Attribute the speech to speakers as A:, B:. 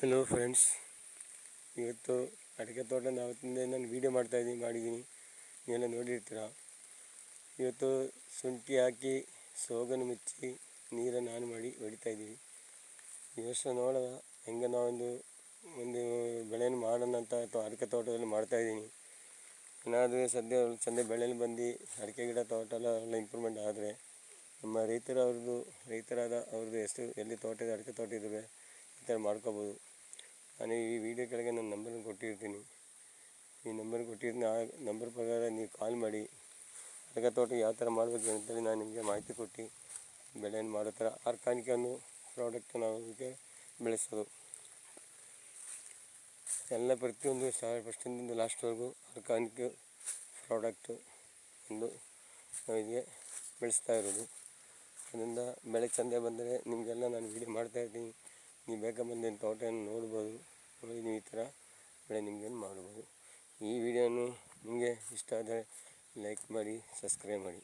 A: Hello friends, ಇವತ್ತು ಅಡಿಕೆ ತೋಟ ಅವತ್ತಿಂದ ನಾನು ವೀಡಿಯೋ ಮಾಡಿದ್ದೀನಿ. ನೀವೆಲ್ಲ ನೋಡಿರ್ತೀರ. ಇವತ್ತು ಶುಂಠಿ ಹಾಕಿ ಸೋಗನ್ನು ಮುಚ್ಚಿ ನೀರನ್ನು ಆನ್ ಮಾಡಿ ಹೊಡಿತಾಯಿದ್ದೀವಿ. ಈ ವರ್ಷ ನೋಡೋಣ ಹೆಂಗೆ ನಾವೊಂದು ಬೆಳೆಯನ್ನು ಮಾಡೋಣ ಅಂತ ಅಥವಾ ಅಡಿಕೆ ತೋಟದಲ್ಲಿ ಮಾಡ್ತಾಯಿದ್ದೀನಿ. ಏನಾದರೂ ಸದ್ಯ ಚೆಂದ ಬೆಳೆಯಲ್ಲಿ ಬಂದು ಅಡಿಕೆ ಗಿಡ ತೋಟ ಎಲ್ಲ ಇಂಪ್ರೂವ್ಮೆಂಟ್ ಆದರೆ ನಮ್ಮ ರೈತರಾದ ಅವ್ರದ್ದು ಎಷ್ಟು ಎಲ್ಲಿ ತೋಟ ಇದೆ, ಅಡಿಕೆ ತೋಟ ಇದ್ದಾವೆ, ಈ ಥರ ಮಾಡ್ಕೋಬೋದು. ನಾನು ಈ ವಿಡಿಯೋ ಕೆಳಗೆ ನನ್ನ ನಂಬರನ್ನು ಕೊಟ್ಟಿರ್ತೀನಿ. ಈ ನಂಬರ್ ಕೊಟ್ಟಿರ್ತೀನಿ. ಆ ನಂಬರ್ ಪ್ರಕಾರ ನೀವು ಕಾಲ್ ಮಾಡಿ ಅಡಿಕೆ ತೋಟ ಯಾವ ಥರ ಮಾಡಬೇಕು ಅಂತೇಳಿ ನಾನು ನಿಮಗೆ ಮಾಹಿತಿ ಕೊಟ್ಟು ಬೆಳೆಯನ್ನು ಮಾಡೋ ಥರ ಆರ್ಗಾನಿಕ್ ಅನ್ನೋ ಪ್ರಾಡಕ್ಟ್ ನಾವು ಇದಕ್ಕೆ ಬೆಳೆಸೋದು. ಎಲ್ಲ ಪ್ರತಿಯೊಂದು ಫಸ್ಟಿಂದ ಲಾಸ್ಟ್ವರೆಗೂ ಆರ್ಗಾನಿಕ್ ಪ್ರಾಡಕ್ಟು ಒಂದು ನಾವು ಇದಕ್ಕೆ ಬೆಳೆಸ್ತಾ ಇರೋದು. ಅದರಿಂದ ಬೆಳೆ ಚೆಂದ ಬಂದರೆ ನಿಮಗೆಲ್ಲ ನಾನು ವೀಡಿಯೋ ಮಾಡ್ತಾಯಿರ್ತೀನಿ. ನೀವು ಬೇಗ ಬಂದು ತೋಟವನ್ನು ನೋಡ್ಬೋದು. ನೋಡಿ ನೀವು ಈ ಥರ ಬೆಳೆ ನಿಮಗೇನು ಮಾಡ್ಬೋದು. ಈ ವಿಡಿಯೋನು ನಿಮಗೆ ಇಷ್ಟ ಆದರೆ ಲೈಕ್ ಮಾಡಿ, ಸಬ್ಸ್ಕ್ರೈಬ್ ಮಾಡಿ.